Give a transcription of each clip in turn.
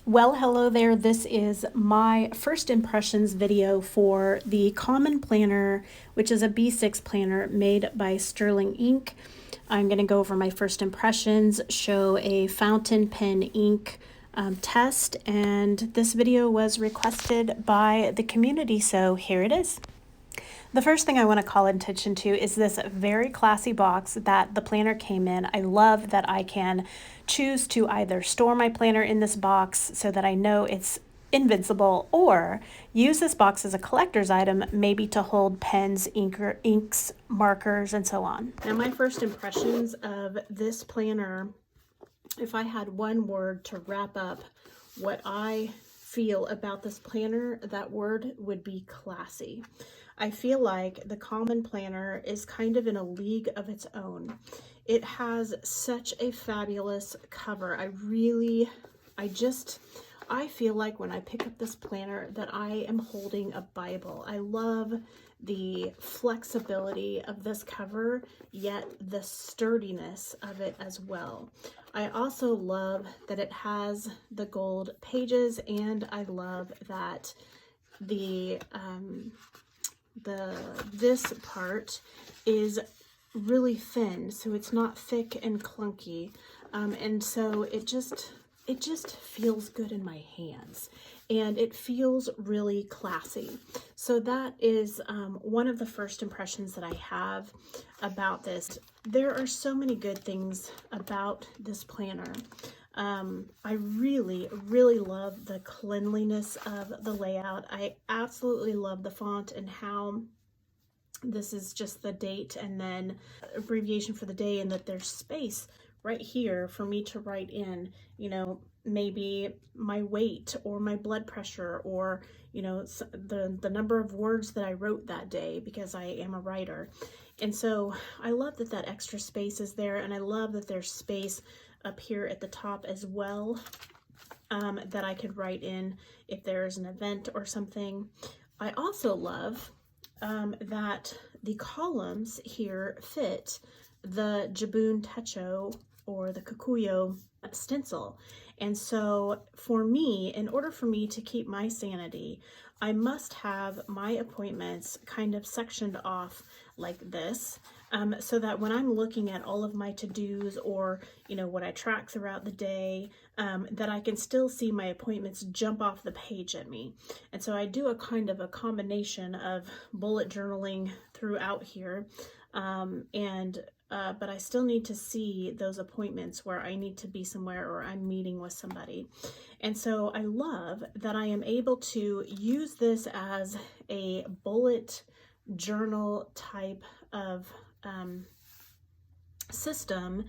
Well, hello there. This is my first impressions video for the Common Planner, which is a B6 planner made by Sterling Ink. I'm going to go over my first impressions, show a fountain pen ink test, and this video was requested by the community, so here it is. The first thing I want to call attention to is this very classy box that the planner came in. I love that I can choose to either store my planner in this box so that I know it's invincible, or use this box as a collector's item, maybe to hold pens, inks, markers, and so on. Now, my first impressions of this planner, if I had one word to wrap up what I feel about this planner, that word would be classy. I feel like the Common Planner is kind of in a league of its own. It has such a fabulous cover. I feel like when I pick up this planner that I am holding a Bible. I love the flexibility of this cover, yet the sturdiness of it as well. I also love that it has the gold pages, and I love that this part is really thin, so it's not thick and clunky, and so it just feels good in my hands, and it feels really classy. So that is one of the first impressions that I have about this. There are so many good things about this planner. I really love the cleanliness of the layout. I absolutely love the font and how this is just the date and then abbreviation for the day, and that there's space right here for me to write in, maybe my weight or my blood pressure, or, the number of words that I wrote that day, because I am a writer. And so I love that that extra space is there, and I love that there's space up here at the top as well, that I could write in if there's an event or something. I also love that the columns here fit the Jabun Techo or the Kikuyo stencil. And so for me, in order for me to keep my sanity, I must have my appointments kind of sectioned off like this, so that when I'm looking at all of my to-dos, or what I track throughout the day, that I can still see my appointments jump off the page at me. And so I do a kind of a combination of bullet journaling throughout here, but I still need to see those appointments where I need to be somewhere or I'm meeting with somebody. And so I love that I am able to use this as a bullet journal type of system,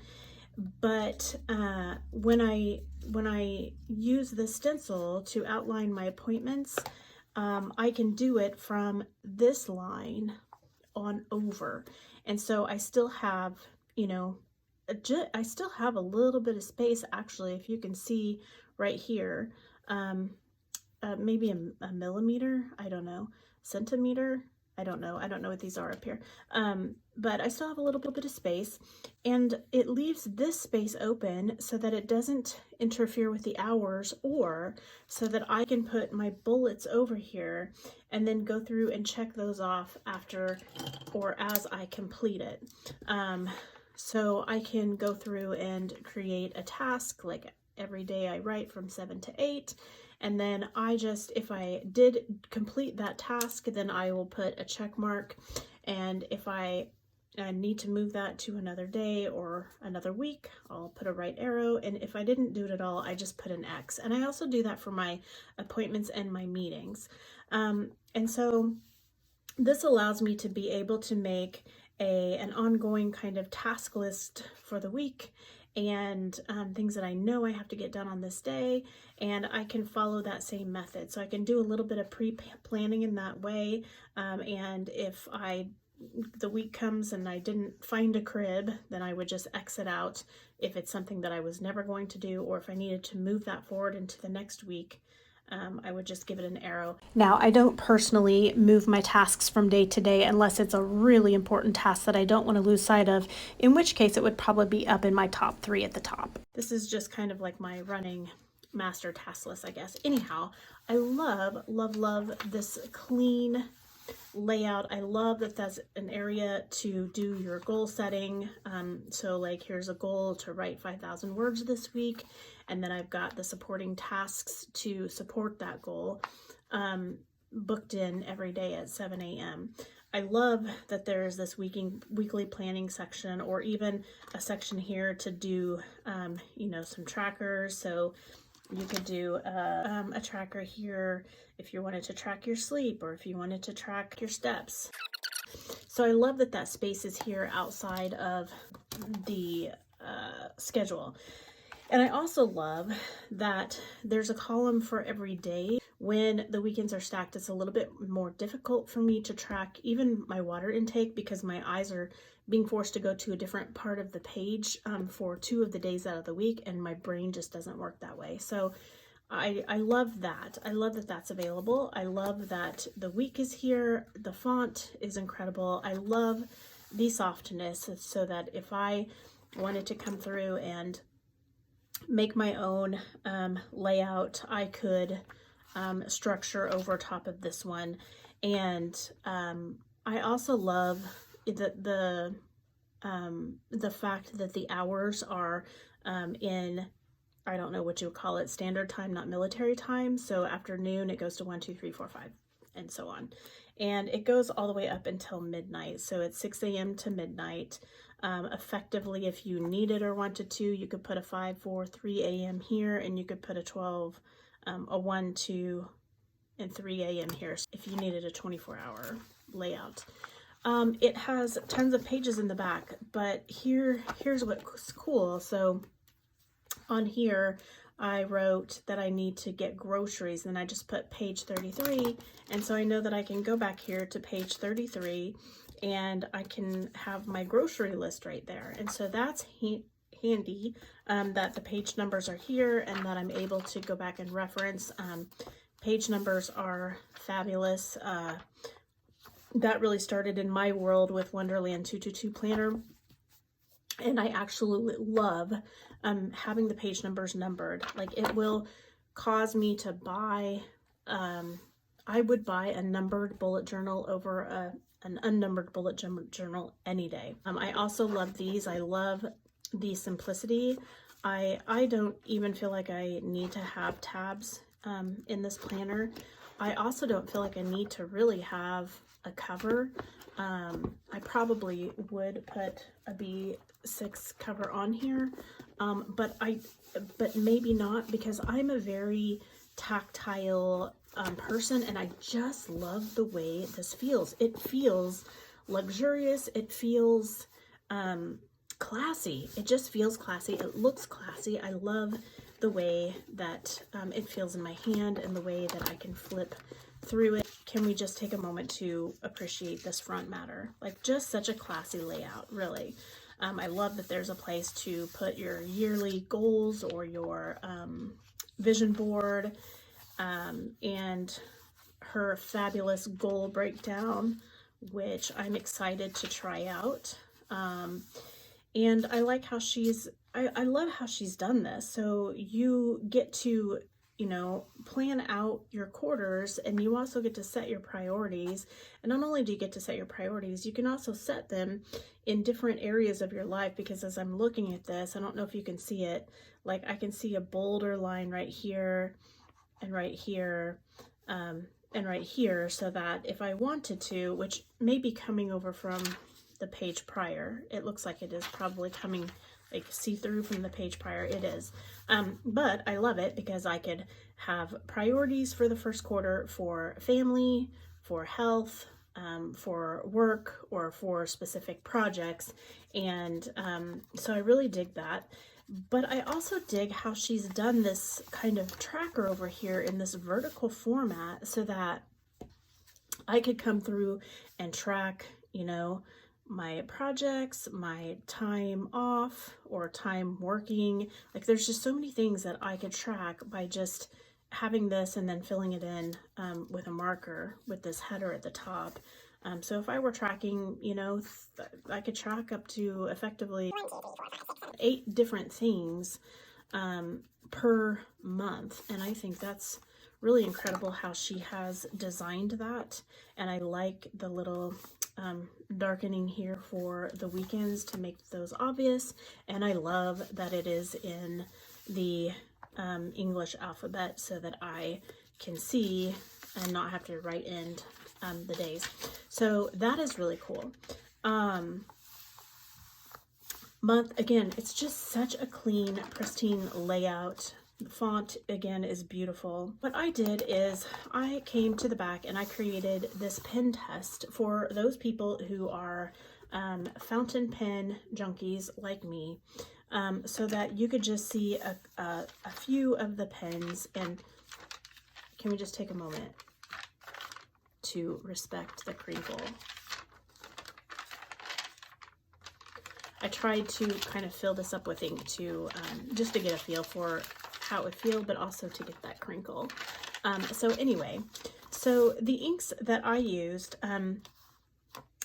but when I use the stencil to outline my appointments, I can do it from this line on over. And so I still have, I still have a little bit of space, actually, if you can see right here, maybe a millimeter, I don't know, centimeter, I don't know what these are up here, but I still have a little bit of space, and it leaves this space open so that it doesn't interfere with the hours, or so that I can put my bullets over here and then go through and check those off after or as I complete it. So I can go through and create a task, like every day I write from 7 to 8, and then if I did complete that task, then I will put a check mark, and if I need to move that to another day or another week, I'll put a right arrow, and if I didn't do it at all, I just put an X. And I also do that for my appointments and my meetings. And so this allows me to be able to make an ongoing kind of task list for the week, and things that I know I have to get done on this day, and I can follow that same method. So I can do a little bit of pre-planning in that way, and if the week comes and I didn't find a crib, then I would just exit out if it's something that I was never going to do, or if I needed to move that forward into the next week, I would just give it an arrow. Now, I don't personally move my tasks from day to day unless it's a really important task that I don't want to lose sight of, in which case it would probably be up in my top 3 at the top. This is just kind of like my running master task list, I guess. Anyhow, I love, love, love this clean layout. I love that that's an area to do your goal setting. So like here's a goal to write 5,000 words this week, and then I've got the supporting tasks to support that goal booked in every day at 7 a.m. I love that there's this weekly planning section, or even a section here to do, you know, some trackers. So you could do a tracker here if you wanted to track your sleep, or if you wanted to track your steps. So I love that that space is here outside of the schedule. And I also love that there's a column for every day. When the weekends are stacked, it's a little bit more difficult for me to track even my water intake, because my eyes are being forced to go to a different part of the page for 2 of the days out of the week, and my brain just doesn't work that way. So I love that. I love that that's available. I love that the week is here. The font is incredible. I love the softness, so that if I wanted to come through and make my own layout, I could structure over top of this one. And I also love the fact that the hours are in, I don't know what you would call it, standard time, not military time. So afternoon, it goes to 1, 2, 3, 4, 5, and so on. And it goes all the way up until midnight. So it's 6 a.m. to midnight. Effectively, if you needed or wanted to, you could put a 5, 4, 3 a.m. here, and you could put a 12, a 1, 2, and 3 a.m. here if you needed a 24-hour layout. It has tons of pages in the back, but here's what's cool. So on here, I wrote that I need to get groceries, and I just put page 33. And so I know that I can go back here to page 33, and I can have my grocery list right there. And so that's handy, that the page numbers are here and that I'm able to go back and reference. Page numbers are fabulous. That really started in my world with Wonderland 222 Planner. And I absolutely love having the page numbers numbered. Like, it will cause me to buy, I would buy a numbered bullet journal over an unnumbered bullet journal any day. I also love these. I love the simplicity. I don't even feel like I need to have tabs in this planner. I also don't feel like I need to really have a cover. I probably would put a B6 cover on here, but maybe not, because I'm a very tactile person, and I just love the way this feels. It feels luxurious. It feels classy. It just feels classy. It looks classy. I love the way that it feels in my hand, and the way that I can flip through it. Can we just take a moment to appreciate this front matter? Like, just such a classy layout, really. I love that there's a place to put your yearly goals or your vision board, and her fabulous goal breakdown, which I'm excited to try out. And I like how I love how she's done this. So you get to, you know, plan out your quarters, and you also get to set your priorities. And not only do you get to set your priorities, you can also set them in different areas of your life, because as I'm looking at this, I don't know if you can see it, like I can see a bolder line right here, and right here, and right here, so that if I wanted to, which may be coming over from the page prior, it looks like it is probably coming like see-through from the page prior. It is, but I love it because I could have priorities for the first quarter for family, for health, for work, or for specific projects. And so I really dig that. But I also dig how she's done this kind of tracker over here in this vertical format, so that I could come through and track, you know, my projects, my time off or time working. Like, there's just so many things that I could track by just having this and then filling it in with a marker with this header at the top. So if I were tracking, you know, I could track up to effectively 8 different things per month. And I think that's really incredible how she has designed that. And I like the little darkening here for the weekends to make those obvious. And I love that it is in the English alphabet so that I can see and not have to write in the days. So that is really cool. Month, again, it's just such a clean, pristine layout. The font, again, is beautiful. What I did is I came to the back and I created this pen test for those people who are fountain pen junkies like me, so that you could just see a few of the pens. And can we just take a moment to respect the crinkle? I tried to kind of fill this up with ink to just to get a feel for how it would feel, but also to get that crinkle. So anyway, so the inks that I used,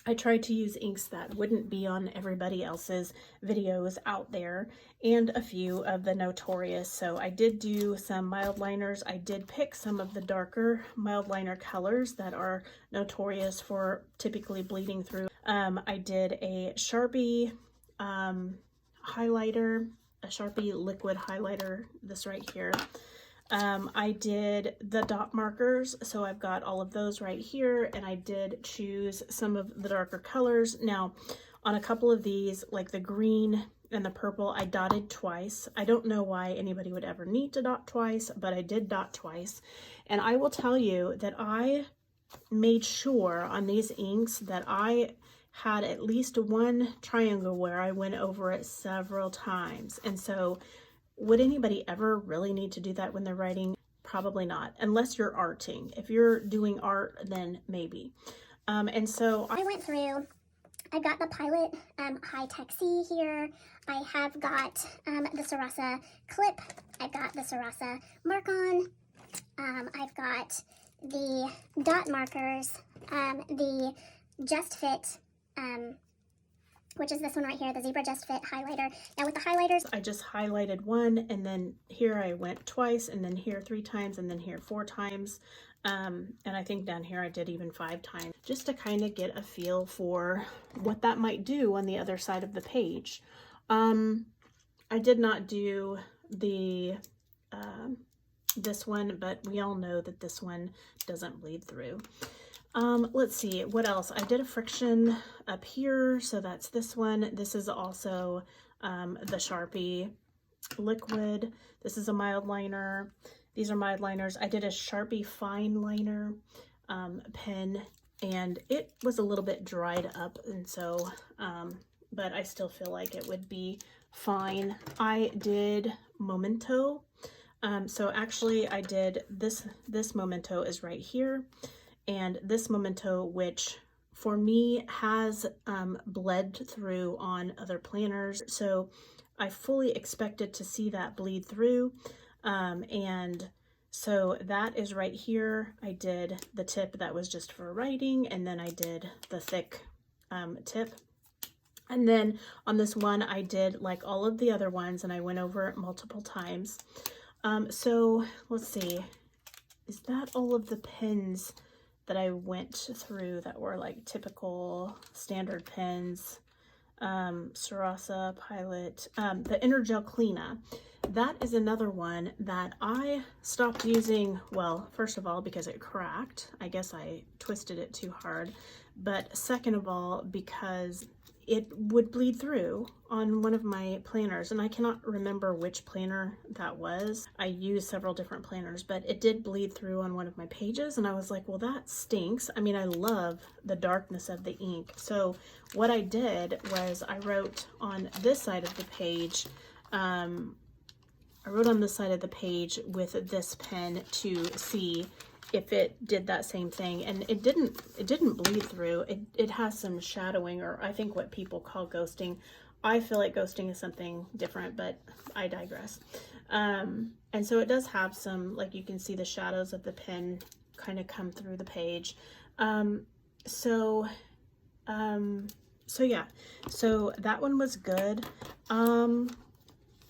I tried to use inks that wouldn't be on everybody else's videos out there, and a few of the notorious. So I did do some mild liners. I did pick some of the darker mild liner colors that are notorious for typically bleeding through. I did a Sharpie highlighter, a Sharpie liquid highlighter, this right here. I did the dot markers, so I've got all of those right here, and I did choose some of the darker colors. Now, on a couple of these, like the green and the purple, I dotted twice. I don't know why anybody would ever need to dot twice, but I did dot twice. And I will tell you that I made sure on these inks that I had at least one triangle where I went over it several times. And so would anybody ever really need to do that when they're writing? Probably not, unless you're arting. If you're doing art, then maybe. And so I went through, I've got the Pilot High Tech C here. I have got the Sarasa clip. I've got the Sarasa mark-on. I've got the dot markers, the Just Fit, which is this one right here, the Zebra Just Fit highlighter. Now with the highlighters, I just highlighted one, and then here I went twice, and then here 3 times, and then here 4 times. And I think down here I did even 5 times, just to kind of get a feel for what that might do on the other side of the page. I did not do the this one, but we all know that this one doesn't bleed through. Let's see, what else? I did a friction up here, so that's this one. This is also the Sharpie liquid. This is a mild liner. These are mild liners. I did a Sharpie fine liner pen, and it was a little bit dried up, and so, but I still feel like it would be fine. I did Memento. So actually I did this Memento is right here, and this Memento, which for me has bled through on other planners, so I fully expected to see that bleed through, and so that is right here. I did the tip that was just for writing, and then I did the thick tip. And then on this one, I did like all of the other ones, and I went over it multiple times. So let's see, is that all of the pens that I went through that were like typical standard pens? Sarasa, Pilot, the Energel Cleana. That is another one that I stopped using, well, first of all, because it cracked. I guess I twisted it too hard. But second of all, because it would bleed through on one of my planners, and I cannot remember which planner that was. I used several different planners, but it did bleed through on one of my pages, and I was like, well, that stinks. I mean, I love the darkness of the ink. So what I did was I wrote on this side of the page, I wrote on this side of the page with this pen to see if it did that same thing, and it didn't bleed through. It has some shadowing, or I think what people call ghosting. I feel like ghosting is something different, but I digress. And so it does have some, like, you can see the shadows of the pen kind of come through the page. So yeah, so that one was good.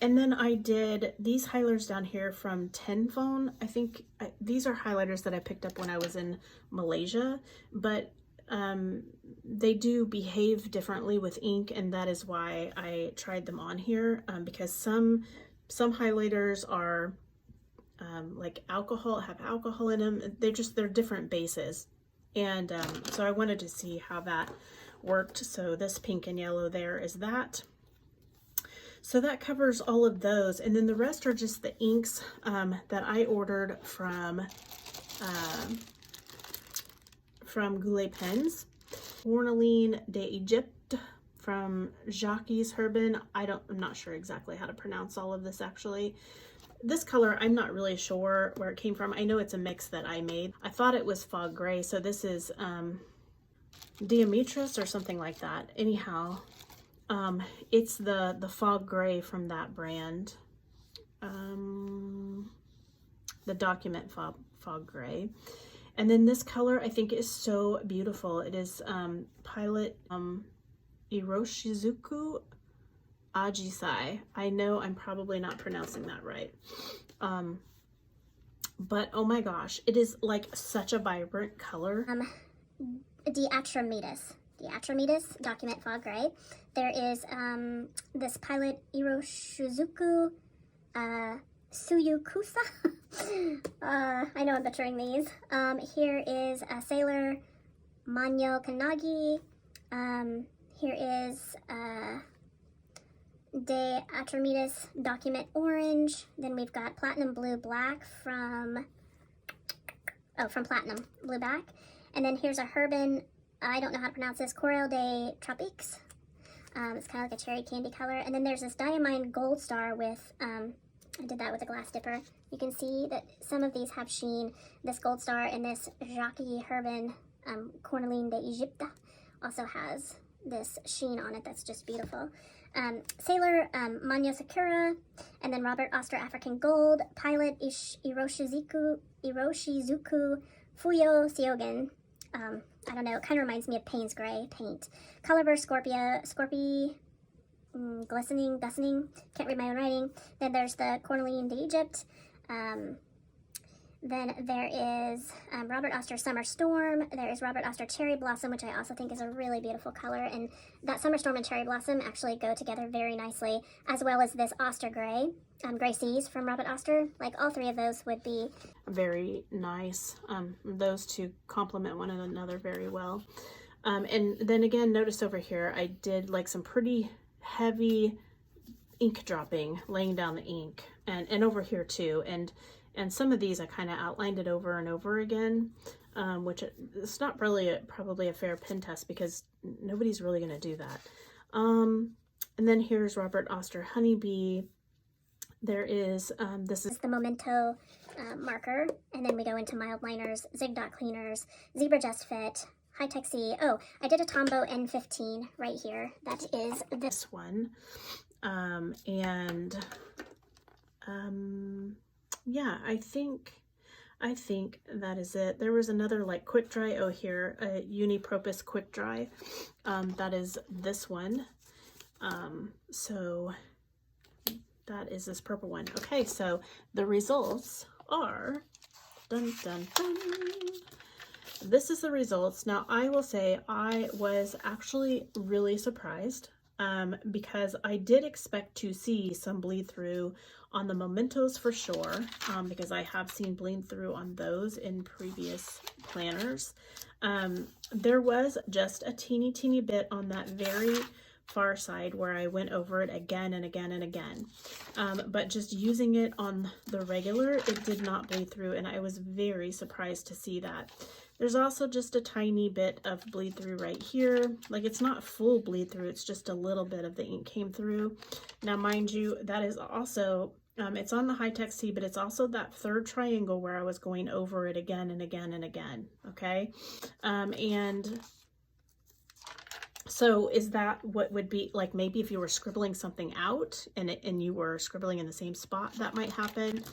And then I did these highlighters down here from Tenphone. I think these are highlighters that I picked up when I was in Malaysia, but they do behave differently with ink, and that is why I tried them on here, because some highlighters are like have alcohol in them. They're different bases, and so I wanted to see how that worked. So this pink and yellow there is that. So that covers all of those, and then the rest are just the inks that I ordered from Goulet Pens. Cornaline d'Egypte from Jacques Herbin. I'm not sure exactly how to pronounce all of this actually. This color, I'm not really sure where it came from. I know it's a mix that I made. I thought it was Fog Gray, so this is Diametris or something like that. Anyhow, it's the Fog Gray from that brand. The Document Fog Gray. And then this color I think is so beautiful. It is Pilot Iroshizuku Ajisai. I know I'm probably not pronouncing that right. But oh my gosh, it is like such a vibrant color. Diatramidas Document Fog Gray. There is this Pilot Iroshizuku Suyukusa. I know I'm butchering these. Here is a Sailor Manyo Kanagi. Here is De Atramidas Document Orange. Then we've got Platinum Blue Black from Platinum Blue Black. And then here's a Herbin, I don't know how to pronounce this, Coral de Tropiques. It's kind of like a cherry candy color. And then there's this Diamine Gold Star with, I did that with a glass dipper. You can see that some of these have sheen. This Gold Star and this Jacques Herbin Cornaline d'Egypte also has this sheen on it that's just beautiful. Sailor Manyo Sakura, and then Robert Oster African Gold, Pilot Iroshizuku Fuyo Seogen. I don't know, it kind of reminds me of Payne's Gray paint. Colorburst Scorpy, glistening, can't read my own writing. Then there's the Cornaline d'Egypte. Then there is Robert Oster Summer Storm. There is Robert Oster Cherry Blossom, which I also think is a really beautiful color. And that Summer Storm and Cherry Blossom actually go together very nicely, as well as this Oster Gray, Gray Seas from Robert Oster. Like all three of those would be very nice. Those two complement one another very well. And then again, notice over here, I did like some pretty heavy ink dropping, laying down the ink, and over here too. And some of these I kind of outlined it over and over again, which it's not really probably a fair pen test because nobody's really going to do that. And then here's Robert Oster Honeybee. There is, this is the Memento marker, and then we go into mild liners, Zig Dot cleaners, Zebra Just Fit, High Tech C. Oh, I did a Tombow N15 right here. That is this one. Yeah, I think that is it. There was another like quick dry. Oh, here, a Unipropus quick dry. That is this one. So that is this purple one. Okay, so the results are, dun dun dun. This is the results. Now I will say I was actually really surprised because I did expect to see some bleed through on the Mementos for sure, because I have seen bleed through on those in previous planners. There was just a teeny bit on that very far side where I went over it again and again and again. But just using it on the regular, it did not bleed through, and I was very surprised to see that. There's also just a tiny bit of bleed through right here. Like it's not full bleed through, it's just a little bit of the ink came through. Now mind you, that is also, it's on the High Tech C, but it's also that third triangle where I was going over it again and again and again, okay? And so is that what would be, like maybe if you were scribbling something out and you were scribbling in the same spot, that might happen.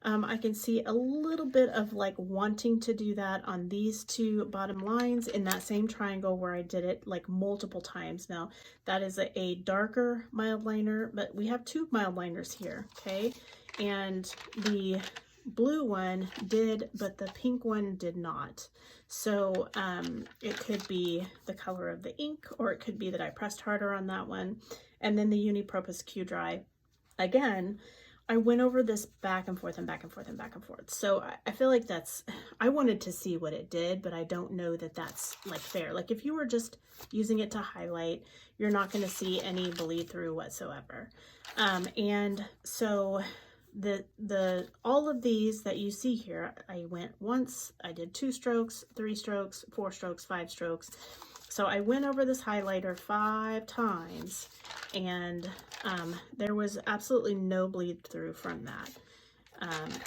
I can see a little bit of like wanting to do that on these two bottom lines in that same triangle where I did it like multiple times. Now that is a darker mild liner, but we have two mild liners here, okay? And the blue one did, but the pink one did not. So it could be the color of the ink, or it could be that I pressed harder on that one. And then the Uni-Propus Q-Dry, again, I went over this back and forth and back and forth and back and forth. So I feel like I wanted to see what it did, but I don't know that that's like fair. Like if you were just using it to highlight, you're not going to see any bleed through whatsoever. And so all of these that you see here, I went once, I did 2 strokes, 3 strokes, 4 strokes, 5 strokes. So I went over this highlighter 5 times, and there was absolutely no bleed through from that.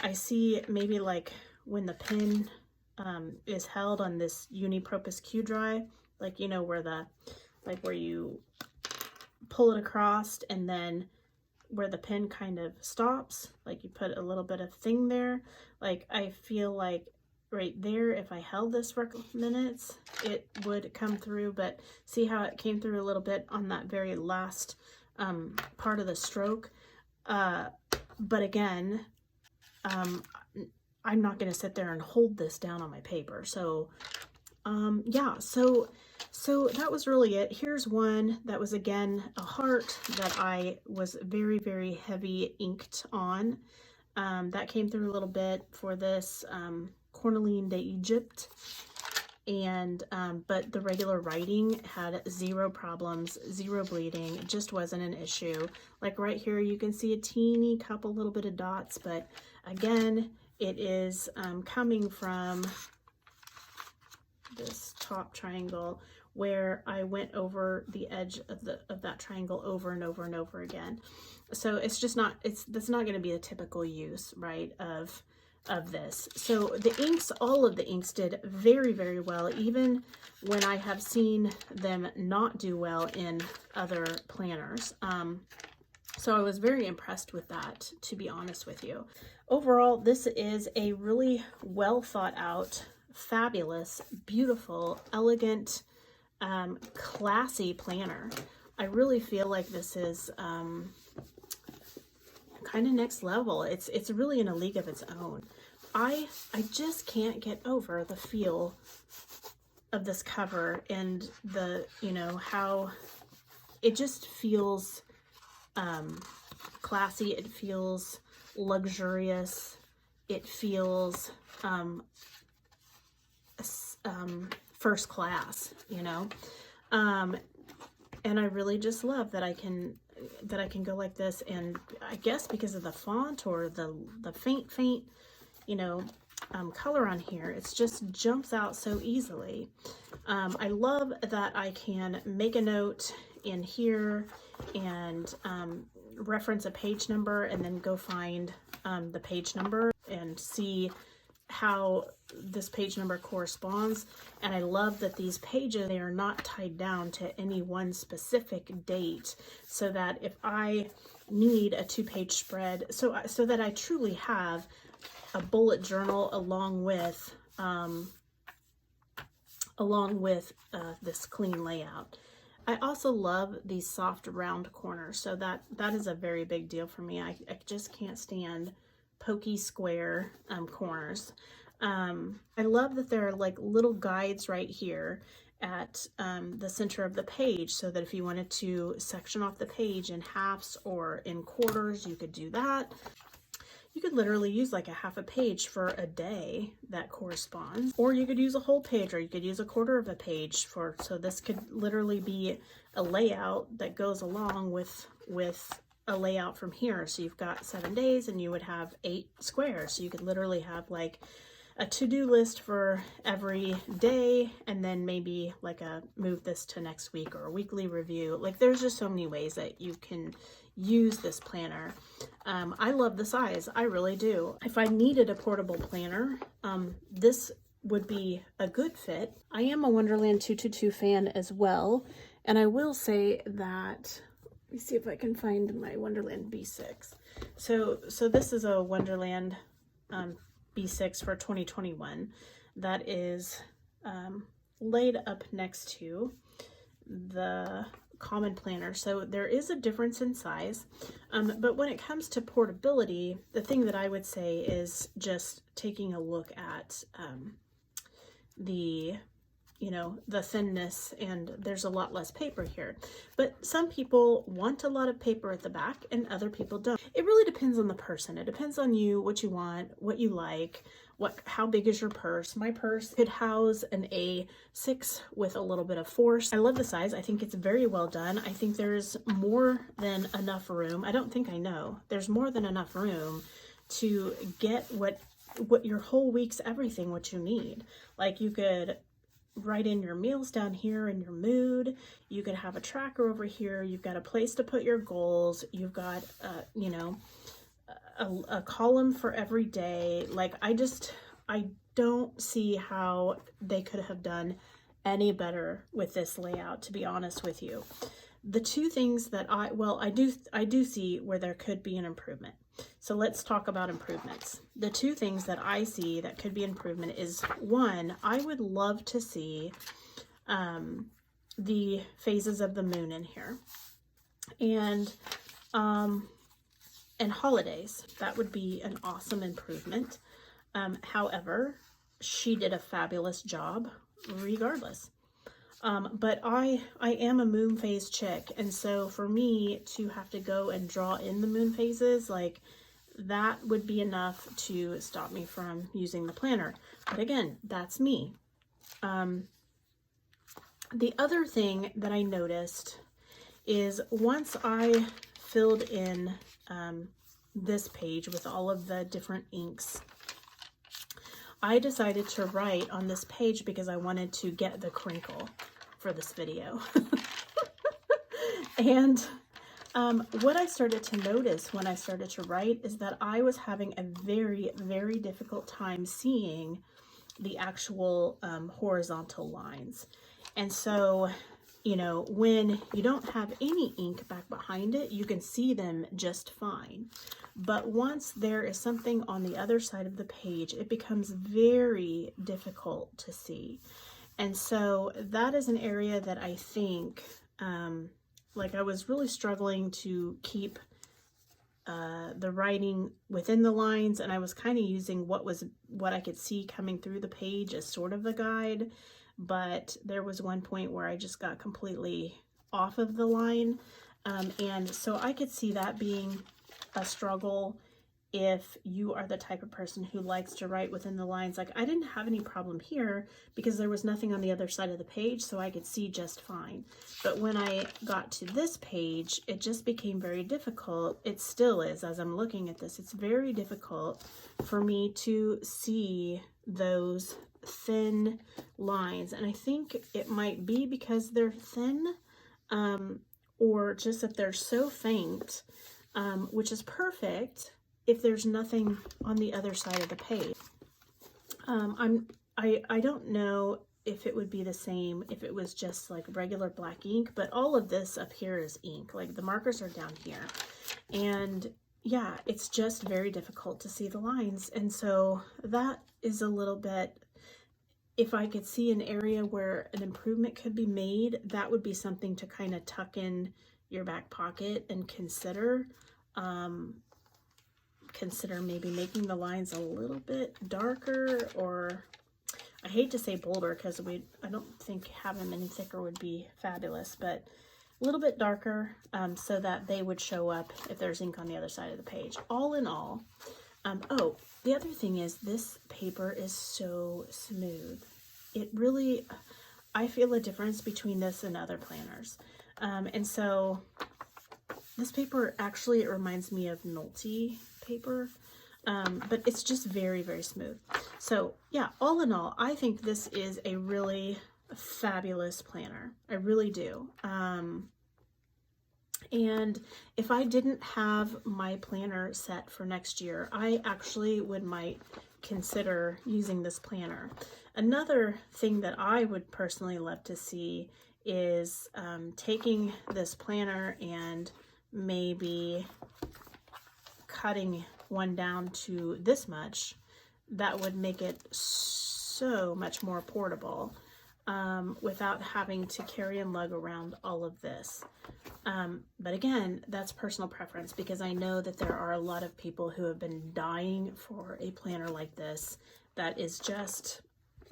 I see maybe like when the pen is held on this Uni-Propus Q-Dry, like, you know, where you pull it across and then where the pen kind of stops, like you put a little bit of thing there. Like I feel like right there, if I held this for minutes, it would come through, but see how it came through a little bit on that very last part of the stroke. But again, I'm not going to sit there and hold this down on my paper. So yeah, so that was really it. Here's one that was, again, a heart that I was very, very heavy inked on. That came through a little bit for this Cornaline d'Egypte. And but the regular writing had 0 problems, 0 bleeding. It just wasn't an issue. Like right here, you can see a teeny couple little bit of dots, but again, it is coming from this top triangle where I went over the edge of that triangle over and over and over again. So it's just not, that's not going to be a typical use, right, of this. So the inks, all of the inks did very, very well, even when I have seen them not do well in other planners. So I was very impressed with that, to be honest with you. Overall, this is a really well thought out, fabulous, beautiful, elegant, classy planner. I really feel like this is kind of next level. It's really in a league of its own. I just can't get over the feel of this cover and the, you know, how it just feels classy. It feels luxurious. It feels first class, you know. And I really just love that I can go like this, and I guess because of the font or the faint, you know, color on here, it just jumps out so easily. I love that I can make a note in here and reference a page number and then go find the page number and see how this page number corresponds. And I love that these pages, they are not tied down to any one specific date, so that if I need a 2-page spread, so that I truly have a bullet journal along with this clean layout. I also love these soft round corners, so that is a very big deal for me. I just can't stand pokey square corners. I love that there are like little guides right here at the center of the page, so that if you wanted to section off the page in halves or in quarters, you could do that. You could literally use like a half a page for a day that corresponds, or you could use a whole page, or you could use a quarter of a page for, so this could literally be a layout that goes along with a layout from here. So you've got 7 days and you would have 8 squares. So you could literally have like a to-do list for every day, and then maybe like a move this to next week or a weekly review. Like there's just so many ways that you can use this planner. I love the size, I really do. If I needed a portable planner, this would be a good fit. I am a Wonderland 222 fan as well, and I will say that, let me see if I can find my Wonderland B6. So this is a Wonderland B6 for 2021 that is laid up next to the common planner. So there is a difference in size, but when it comes to portability, the thing that I would say is just taking a look at the the thinness, and there's a lot less paper here. But some people want a lot of paper at the back and other people don't. It really depends on the person. It depends on you, what you want, what you like, how big is your purse. My purse could house an A6 with a little bit of force. I love the size. I think it's very well done. I think there's more than enough room. I don't think I know. There's more than enough room to get what your whole week's everything, what you need. Like, you could write in your meals down here and your mood. You could have a tracker over here. You've got a place to put your goals. You've got, a column for every day. Like, I don't see how they could have done any better with this layout, to be honest with you. The two things that I do see where there could be an improvement. So let's talk about improvements. The two things that I see that could be improvement is, one, I would love to see the phases of the moon in here, and holidays. That would be an awesome improvement. However, she did a fabulous job regardless. But I am a moon phase chick, and so for me to have to go and draw in the moon phases, like, that would be enough to stop me from using the planner. But again, that's me. The other thing that I noticed is, once I filled in this page with all of the different inks, I decided to write on this page because I wanted to get the crinkle for this video. And what I started to notice when I started to write is that I was having a very, very difficult time seeing the actual horizontal lines. And so, when you don't have any ink back behind it, you can see them just fine. But once there is something on the other side of the page, it becomes very difficult to see. And so that is an area that I think, I was really struggling to keep the writing within the lines, and I was kind of using what I could see coming through the page as sort of a guide. But there was one point where I just got completely off of the line. And so I could see that being a struggle if you are the type of person who likes to write within the lines. Like, I didn't have any problem here because there was nothing on the other side of the page, so I could see just fine. But when I got to this page, it just became very difficult. It still is, as I'm looking at this. It's very difficult for me to see those thin lines, and I think it might be because they're thin, or just that they're so faint, which is perfect if there's nothing on the other side of the page. I don't know if it would be the same if it was just like regular black ink, but all of this up here is ink. Like, the markers are down here, and yeah, it's just very difficult to see the lines. And so that is a little bit, if I could see an area where an improvement could be made, that would be something to kind of tuck in your back pocket and consider. Consider maybe making the lines a little bit darker, or I hate to say bolder because I don't think having them any thicker would be fabulous, but a little bit darker, so that they would show up if there's ink on the other side of the page. All in all, oh, the other thing is, this paper is so smooth. It really, I feel a difference between this and other planners. And so this paper, actually, it reminds me of Nolte paper, but it's just very, very smooth. So yeah, all in all, I think this is a really fabulous planner. I really do. And if I didn't have my planner set for next year, I actually might consider using this planner. Another thing that I would personally love to see is taking this planner and maybe cutting one down to this much, that would make it so much more portable without having to carry and lug around all of this. But again, that's personal preference, because I know that there are a lot of people who have been dying for a planner like this that is just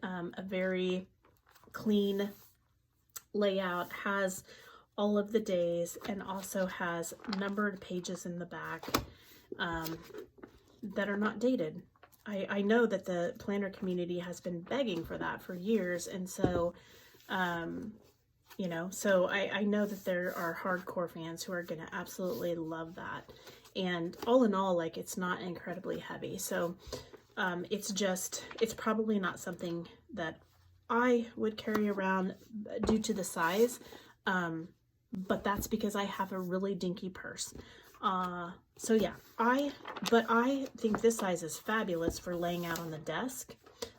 a very clean layout, has all of the days, and also has numbered pages in the back that are not dated. I know that the planner community has been begging for that for years, and so you know, so I know that there are hardcore fans who are going to absolutely love that. And all in all, like, it's not incredibly heavy, so it's probably not something that I would carry around due to the size, but that's because I have a really dinky purse. So yeah, I think this size is fabulous for laying out on the desk.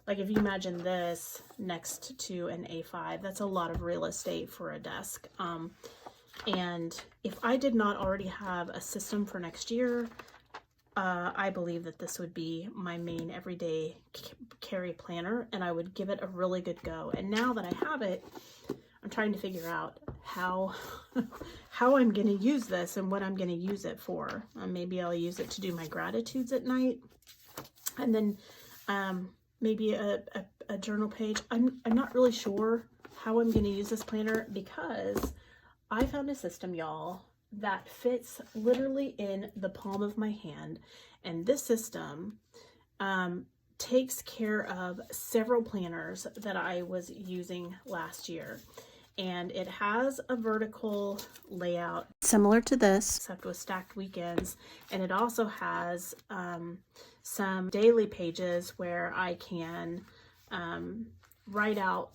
Like, if you imagine this next to an A5, that's a lot of real estate for a desk. And if I did not already have a system for next year, I believe that this would be my main everyday carry planner, and I would give it a really good go. And now that I have it, I'm trying to figure out how I'm going to use this and what I'm going to use it for. Maybe I'll use it to do my gratitudes at night, and then maybe a journal page. I'm not really sure how I'm going to use this planner, because I found a system, y'all, that fits literally in the palm of my hand. And this system takes care of several planners that I was using last year. And it has a vertical layout similar to this, except with stacked weekends. And it also has some daily pages where I can write out,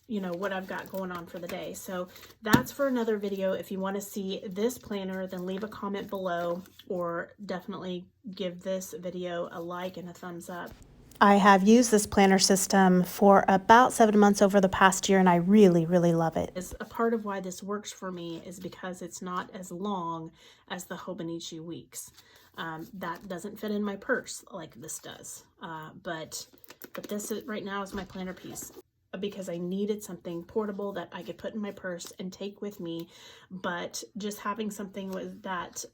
you know, what I've got going on for the day. So that's for another video. If you want to see this planner, then leave a comment below, or definitely give this video a like and a thumbs up. I have used this planner system for about 7 months over the past year, and I really, really love it. A part of why this works for me is because it's not as long as the Hobonichi Weeks. That doesn't fit in my purse like this does, but this right now is my planner piece, because I needed something portable that I could put in my purse and take with me. But just having something that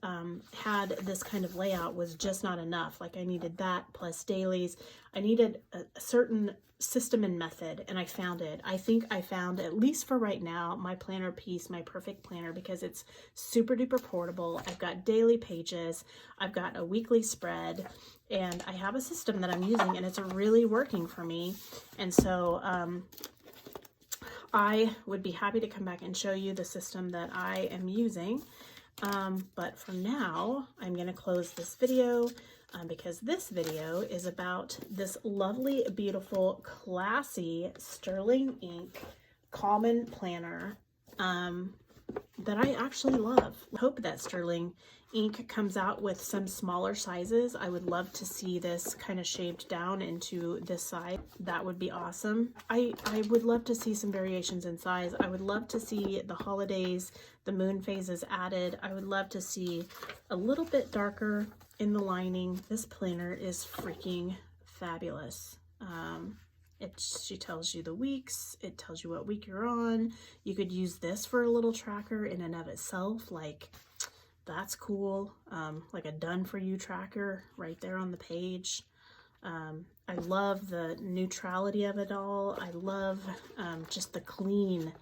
had this kind of layout was just not enough. Like, I needed that plus dailies. I needed a certain system and method, and I found it. I think I found, at least for right now, my planner piece, my perfect planner, because it's super duper portable. I've got daily pages, I've got a weekly spread, and I have a system that I'm using, and it's really working for me. And so I would be happy to come back and show you the system that I am using. But for now, I'm going to close this video because this video is about this lovely, beautiful, classy Sterling ink common planner that I actually love. I hope that Sterling ink comes out with some smaller sizes. I would love to see this kind of shaped down into this size. That would be awesome. I would love to see some variations in size. I would love to see the holidays, the moon phases added. I would love to see a little bit darker in the lining. This planner is freaking fabulous. She tells you the weeks, it tells you what week you're on. You could use this for a little tracker in and of itself. Like, that's cool. Like a done for you tracker right there on the page. I love the neutrality of it all. I love just the clean,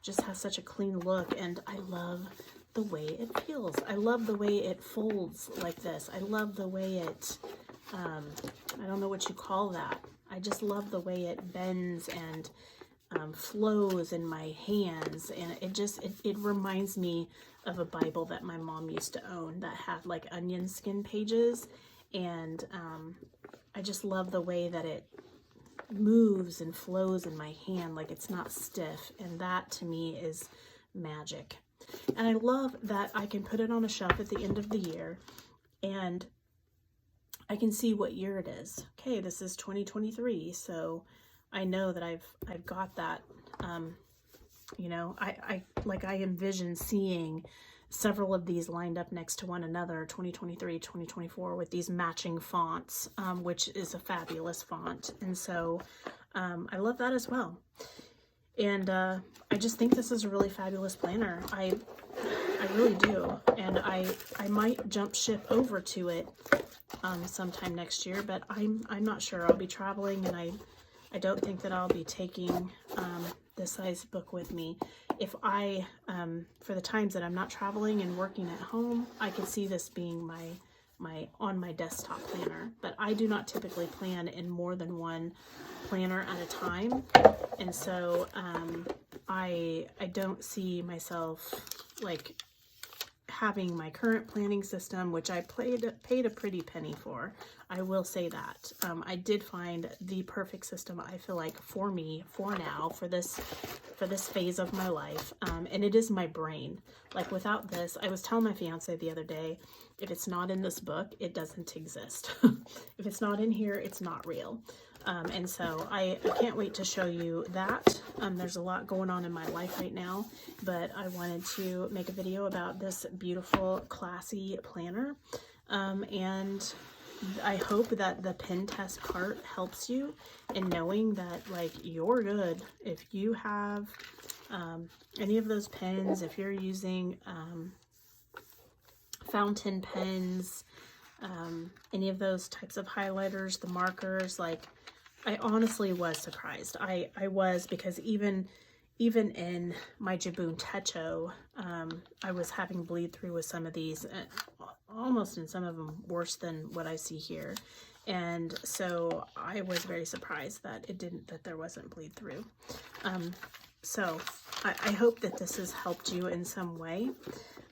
just has such a clean look, and I love the way it feels. I love the way it folds like this. I love the way it, I don't know what you call that. I just love the way it bends and flows in my hands, and it reminds me of a Bible that my mom used to own that had like onion skin pages, and I just love the way that it moves and flows in my hand, like it's not stiff, and that to me is magic. And I love that I can put it on a shelf at the end of the year, and I can see what year it is. Okay, this is 2023, so I know that I've got that. You know, I envision seeing several of these lined up next to one another, 2023, 2024, with these matching fonts, which is a fabulous font. And so I love that as well. And I just think this is a really fabulous planner. I really do. And I might jump ship over to it sometime next year, but I'm not sure. I'll be traveling, and I don't think that I'll be taking this size book with me. If I, for the times that I'm not traveling and working at home, I could see this being on my desktop planner, but I do not typically plan in more than one planner at a time. And so I don't see myself like having my current planning system, which I paid a pretty penny for. I will say that. I did find the perfect system, I feel like, for me, for now, for this phase of my life. And it is my brain. Like, without this, I was telling my fiance the other day, if it's not in this book, it doesn't exist. If it's not in here, it's not real. And so I can't wait to show you that. There's a lot going on in my life right now, but I wanted to make a video about this beautiful, classy planner. And I hope that the pen test part helps you in knowing that, like, you're good. If you have any of those pens, if you're using fountain pens, any of those types of highlighters, the markers, like, I honestly was surprised. I was, because even in my Jabun Techo, I was having bleed through with some of these, almost in some of them worse than what I see here. And so I was very surprised that there wasn't bleed through. So I hope that this has helped you in some way.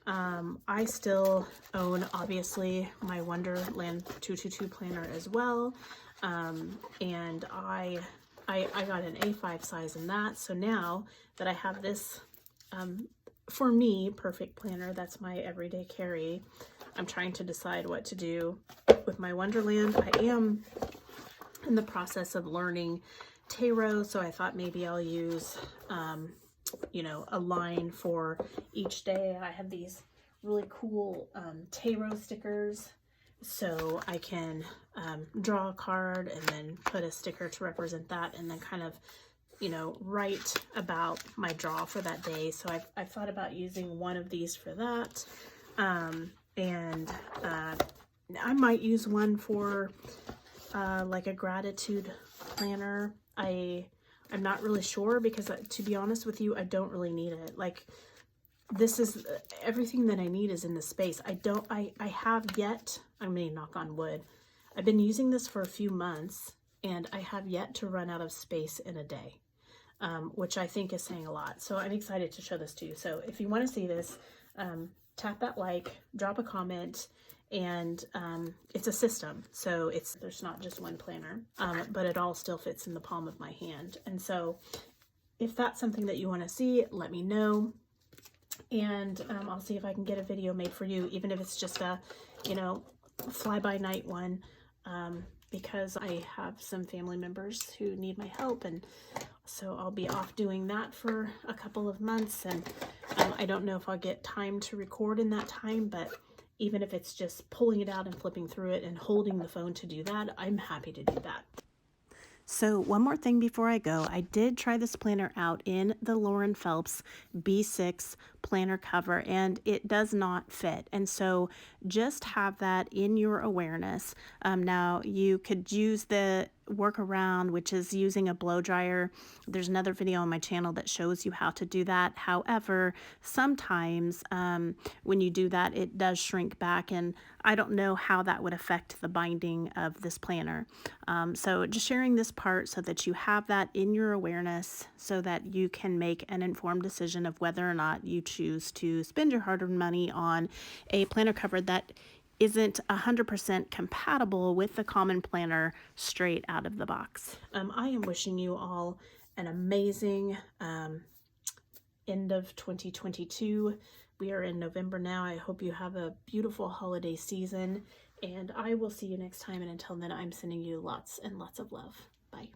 I still own, obviously, my Wonderland 222 planner as well. And I got an A5 size in that. So now that I have this, for me, perfect planner, that's my everyday carry, I'm trying to decide what to do with my Wonderland. I am in the process of learning tarot, so I thought maybe I'll use, you know, a line for each day. I have these really cool tarot stickers, so I can draw a card and then put a sticker to represent that, and then kind of, you know, write about my draw for that day. So I've thought about using one of these for that. And I might use one for like a gratitude planner. I'm not really sure, because to be honest with you, I don't really need it. Like, this is everything that I need is in the space. I have yet, I mean, knock on wood, I've been using this for a few months, and I have yet to run out of space in a day, which I think is saying a lot. So I'm excited to show this to you. So if you want to see this, tap that like, drop a comment, and it's a system. So there's not just one planner, but it all still fits in the palm of my hand. And so if that's something that you want to see, let me know. And I'll see if I can get a video made for you, even if it's just a, you know, fly-by-night one, because I have some family members who need my help, and so I'll be off doing that for a couple of months, and I don't know if I'll get time to record in that time, but even if it's just pulling it out and flipping through it and holding the phone to do that, I'm happy to do that. So one more thing before I go, I did try this planner out in the Lauren Phelps B6 planner cover, and it does not fit. And so just have that in your awareness. Now you could use the workaround, which is using a blow dryer. There's another video on my channel that shows you how to do that. However, sometimes when you do that, it does shrink back, and I don't know how that would affect the binding of this planner. So just sharing this part so that you have that in your awareness, so that you can make an informed decision of whether or not you choose to spend your hard-earned money on a planner cover that isn't 100% compatible with the common planner straight out of the box. I am wishing you all an amazing end of 2022. We are in November now. I hope you have a beautiful holiday season, and I will see you next time. And until then, I'm sending you lots and lots of love. Bye.